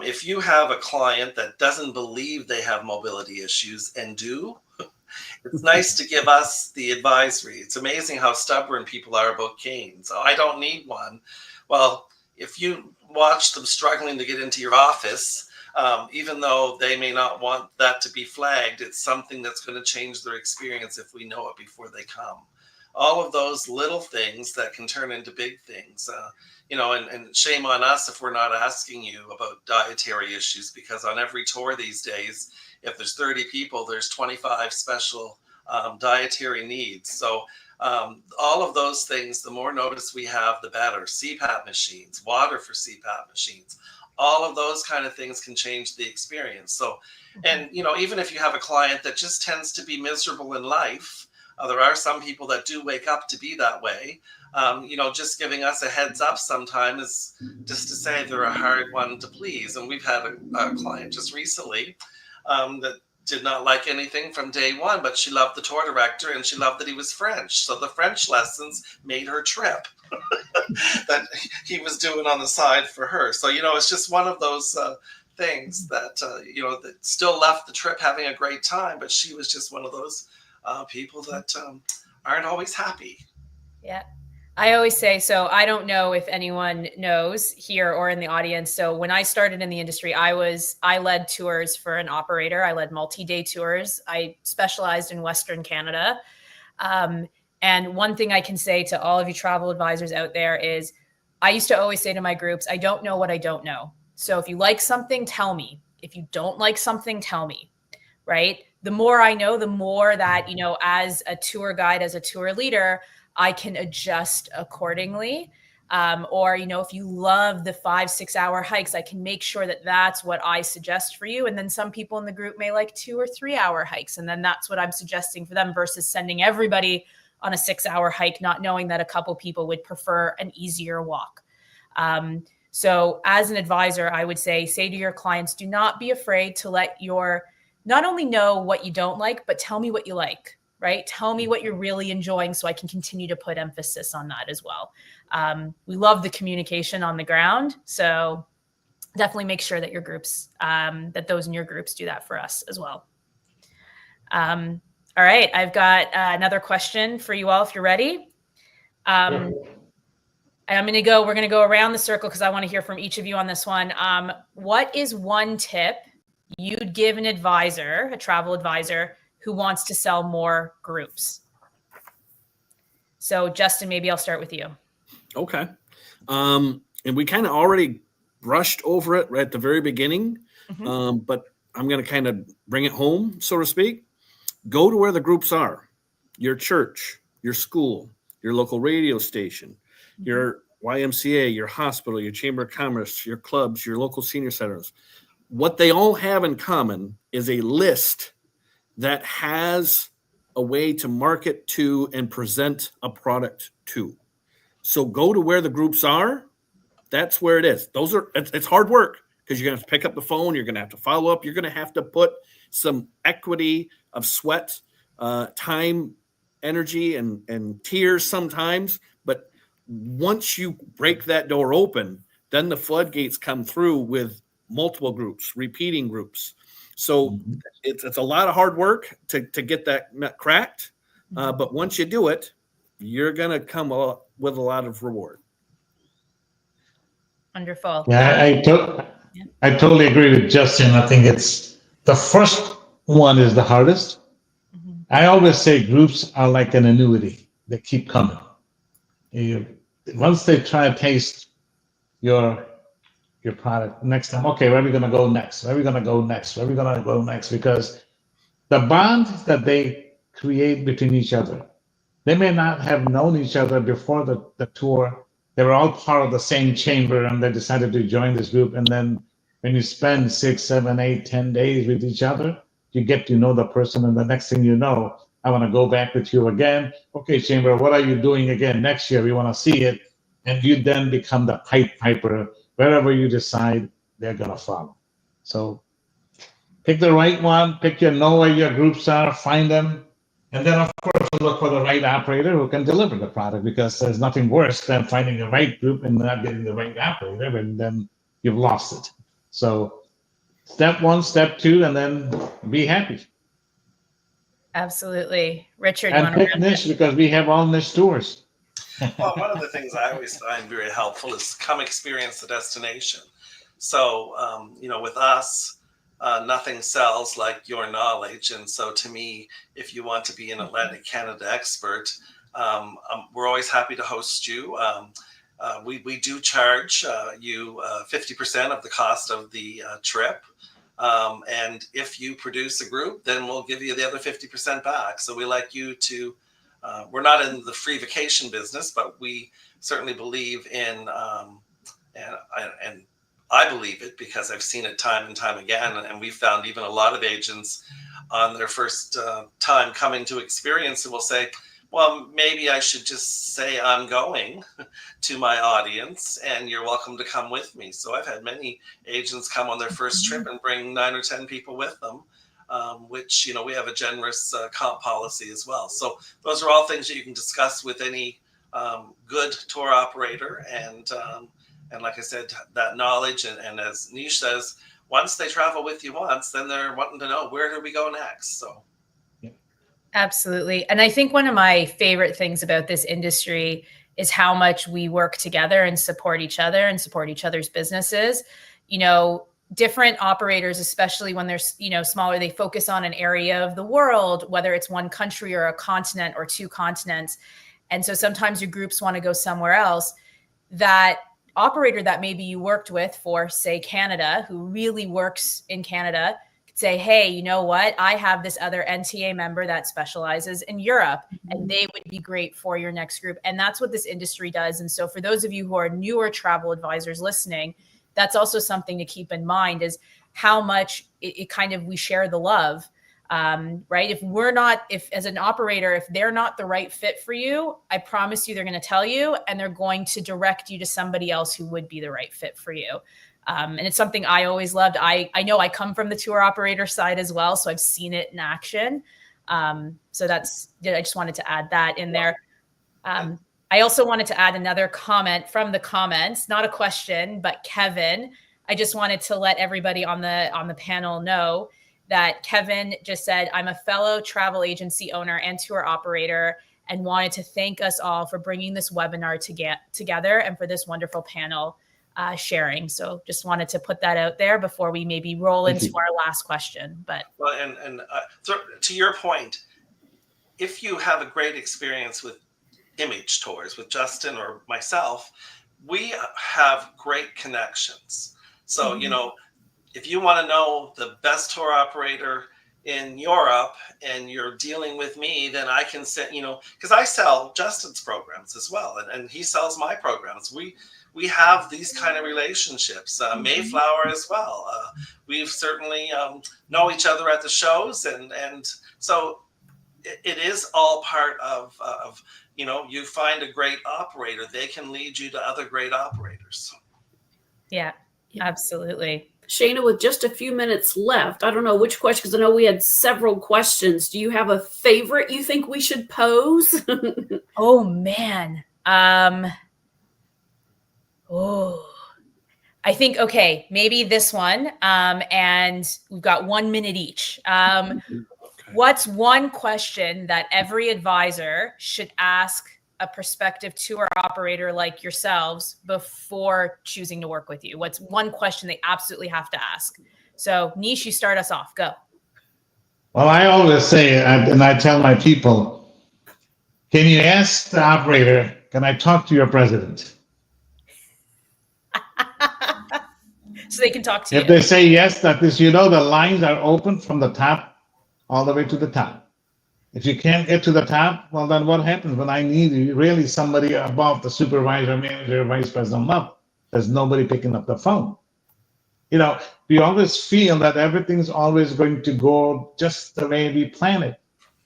if you have a client that doesn't believe they have mobility issues and do, it's nice to give us the advisory. It's amazing how stubborn people are about canes. Oh, I don't need one. Well, if you watch them struggling to get into your office, even though they may not want that to be flagged, it's something that's going to change their experience if we know it before they come. All of those little things that can turn into big things, and shame on us if we're not asking you about dietary issues, because on every tour these days, if there's 30 people, there's 25 special dietary needs. So all of those things, the more notice we have, the better. CPAP machines, water for CPAP machines, all of those kind of things can change the experience. So, and, even if you have a client that just tends to be miserable in life, there are some people that do wake up to be that way. Just giving us a heads up sometimes is just to say they're a hard one to please. And we've had a client just recently that did not like anything from day one, but she loved the tour director and she loved that he was French. So the French lessons made her trip that he was doing on the side for her. So, it's just one of those things that, that still left the trip having a great time, but she was just one of those people that aren't always happy. Yeah. I always say, so I don't know if anyone knows here or in the audience. So when I started in the industry, I led tours for an operator. I led multi-day tours. I specialized in Western Canada. And one thing I can say to all of you travel advisors out there is I used to always say to my groups, I don't know what I don't know. So if you like something, tell me. If you don't like something, tell me, right? The more I know, the more that, as a tour guide, as a tour leader, I can adjust accordingly. Or, if you love the 5-6 hour hikes, I can make sure that that's what I suggest for you. And then some people in the group may like 2 or 3 hour hikes. And then that's what I'm suggesting for them versus sending everybody on a 6-hour hike, not knowing that a couple people would prefer an easier walk. So as an advisor, I would say to your clients, do not be afraid to let not only know what you don't like, but tell me what you like. Right? Tell me what you're really enjoying so I can continue to put emphasis on that as well. We love the communication on the ground. So definitely make sure that your groups, that those in your groups do that for us as well. All right. I've got another question for you all if you're ready. And we're going to go around the circle because I want to hear from each of you on this one. What is one tip you'd give an advisor, a travel advisor, who wants to sell more groups? So Justin, maybe I'll start with you. Okay. And we kind of already brushed over it right at the very beginning, but I'm going to kind of bring it home, so to speak. Go to where the groups are, your church, your school, your local radio station, your YMCA, your hospital, your chamber of commerce, your clubs, your local senior centers. What they all have in common is a list that has a way to market to and present a product to. So go to where the groups are. That's where it is. It's hard work because you're going to have to pick up the phone. You're going to have to follow up. You're going to have to put some equity of sweat, time, energy, and tears sometimes. But once you break that door open, then the floodgates come through with multiple groups, repeating groups. So it's a lot of hard work to get that nut cracked. But once you do it, you're going to come with a lot of reward. Wonderful. Yeah, I totally agree with Justin. I think it's the first one is the hardest. I always say groups are like an annuity. They keep coming. Once they try to taste your product, next time, okay, where are we going to go next? Where are we going to go next? Where are we going to go next? Because the bond that they create between each other, they may not have known each other before the tour. They were all part of the same chamber and they decided to join this group. And then when you spend 6, 7, 8, 10 days with each other, you get to know the person. And the next thing you know, I want to go back with you again. Okay, chamber, what are you doing again next year? We want to see it. And you then become the piper. Wherever you decide, they're going to follow. So pick the right one, know where your groups are, find them. And then, of course, look for the right operator who can deliver the product, because there's nothing worse than finding the right group and not getting the right operator, and then you've lost it. So step 1, step 2, and then be happy. Absolutely. Richard, and pick niche, because we have all niche tours. Well, one of the things I always find very helpful is come experience the destination. So, with us, nothing sells like your knowledge. And so to me, if you want to be an Atlantic Canada expert, we're always happy to host you. We do charge you 50% of the cost of the trip. And if you produce a group, then we'll give you the other 50% back. So we like you to, we're not in the free vacation business, but we certainly believe in, and I believe it because I've seen it time and time again. And we've found even a lot of agents on their first time coming to experience it will say, well, maybe I should just say I'm going to my audience and you're welcome to come with me. So I've had many agents come on their first trip and bring 9 or 10 people with them, which, we have a generous comp policy as well. So those are all things that you can discuss with any good tour operator. And like I said, that knowledge, and as Nish says, once they travel with you once, then they're wanting to know, where do we go next? So. Absolutely. And I think one of my favorite things about this industry is how much we work together and support each other and support each other's businesses. You know, different operators, especially when they're, you know, smaller, they focus on an area of the world, whether it's one country or a continent or two continents. And so sometimes your groups want to go somewhere else. That operator that maybe you worked with for, say, Canada, who really works in Canada, could say, hey, you know what? I have this other NTA member that specializes in Europe, and they would be great for your next group. And that's what this industry does. And so for those of you who are newer travel advisors listening, that's also something to keep in mind, is how much it kind of, we share the love. Right? If as an operator, if they're not the right fit for you, I promise you, they're going to tell you, and they're going to direct you to somebody else who would be the right fit for you. And it's something I always loved. I know I come from the tour operator side as well, so I've seen it in action. So I just wanted to add that in there. I also wanted to add another comment from the comments, not a question, but Kevin. I just wanted to let everybody on the panel know that Kevin just said, I'm a fellow travel agency owner and tour operator, and wanted to thank us all for bringing this webinar together and for this wonderful panel sharing. So just wanted to put that out there before we maybe roll into our last question. But well, so to your point, if you have a great experience with Image Tours with Justin or myself, we have great connections. So, you know, if you want to know the best tour operator in Europe and you're dealing with me, then I can send, you know, because I sell Justin's programs as well, and he sells my programs. We have these kind of relationships. Mayflower as well. We've certainly know each other at the shows, and so it is all part of you know, you find a great operator, they can lead you to other great operators. Yeah, absolutely. Shana, with just a few minutes left, I don't know which question, because I know we had several questions. Do you have a favorite you think we should pose? Oh, man. I think, okay, maybe this one. And we've got 1 minute each. What's one question that every advisor should ask a prospective tour operator like yourselves before choosing to work with you? What's one question they absolutely have to ask? So, Nish, you start us off. Go. Well, I always say, and I tell my people, can you ask the operator, can I talk to your president? So they can talk to you. If they say yes, that is, you know, the lines are open from the top all the way to the top. If you can't get to the top, well, then what happens when I need really somebody above the supervisor, manager, vice president level? There's nobody picking up the phone. You know, we always feel that everything's always going to go just the way we plan it.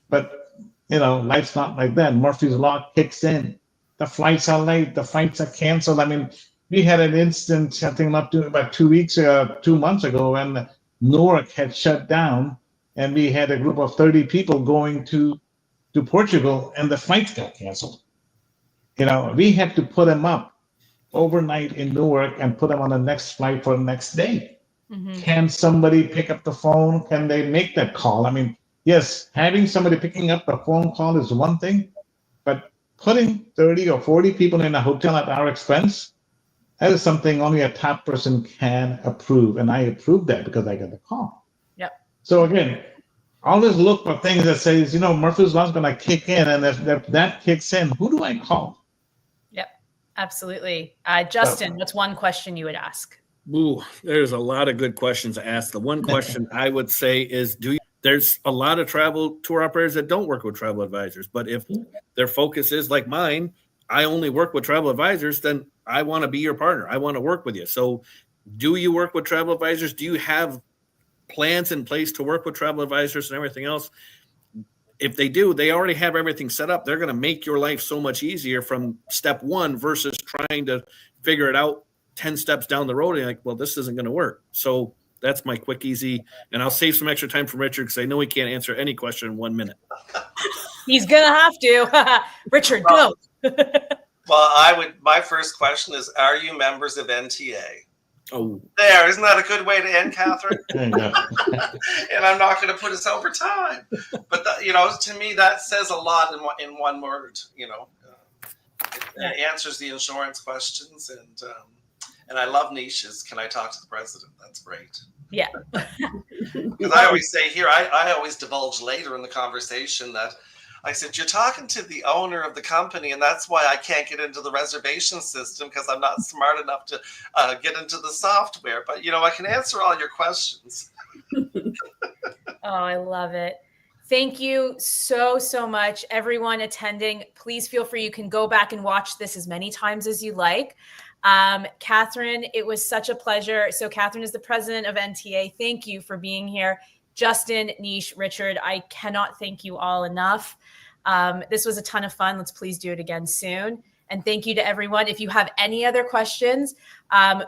But, you know, life's not like that. Murphy's Law kicks in. The flights are late. The flights are canceled. I mean, we had an instance, I think about 2 months ago, when Newark had shut down, and we had a group of 30 people going to Portugal, and the flights got canceled. You know, we had to put them up overnight in Newark and put them on the next flight for the next day. Can somebody pick up the phone? Can they make that call? I mean, yes, having somebody picking up the phone call is one thing, but putting 30 or 40 people in a hotel at our expense, that is something only a top person can approve. And I approve that because I got the call. Yep. So again, always look for things that says, you know, Murphy's Law is going to kick in. And if that kicks in, who do I call? Yep, absolutely. Justin, what's one question you would ask? Ooh, there's a lot of good questions to ask. The one question I would say is, there's a lot of travel tour operators that don't work with travel advisors, but if their focus is like mine, I only work with travel advisors, then I want to be your partner. I want to work with you. So do you work with travel advisors? Do you have plans in place to work with travel advisors and everything else? If they do, they already have everything set up. They're going to make your life so much easier from step one versus trying to figure it out 10 steps down the road. And you're like, well, this isn't going to work. So that's my quick, easy, and I'll save some extra time for Richard because I know he can't answer any question in 1 minute. He's going to have to. Richard, go. Well, my first question is, are you members of NTA? Oh, there, isn't that a good way to end, Catherine? And I'm not going to put us over time, but you know, to me, that says a lot in one word. You know, It answers the insurance questions, and I love niches. Can I talk to the president? That's great. Yeah. Because I always say here, I always divulge later in the conversation that I said, you're talking to the owner of the company, and that's why I can't get into the reservation system, because I'm not smart enough to get into the software. But, I can answer all your questions. Oh, I love it. Thank you so, so much. Everyone attending, please feel free. You can go back and watch this as many times as you like. Catherine, it was such a pleasure. So Catherine is the president of NTA. Thank you for being here. Justin, Nish, Richard, I cannot thank you all enough. This was a ton of fun. Let's please do it again soon. And thank you to everyone. If you have any other questions,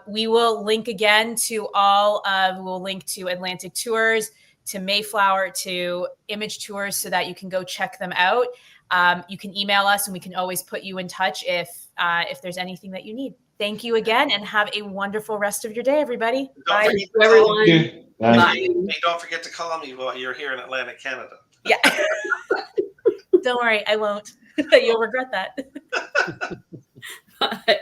we will link again to we'll link to Atlantic Tours, to Mayflower, to Image Tours, so that you can go check them out. You can email us and we can always put you in touch if there's anything that you need. Thank you again, and have a wonderful rest of your day, everybody. Bye, everyone. Bye. Hey, don't forget to call me while you're here in Atlantic Canada. Yeah. Don't worry, I won't. You'll regret that. Bye.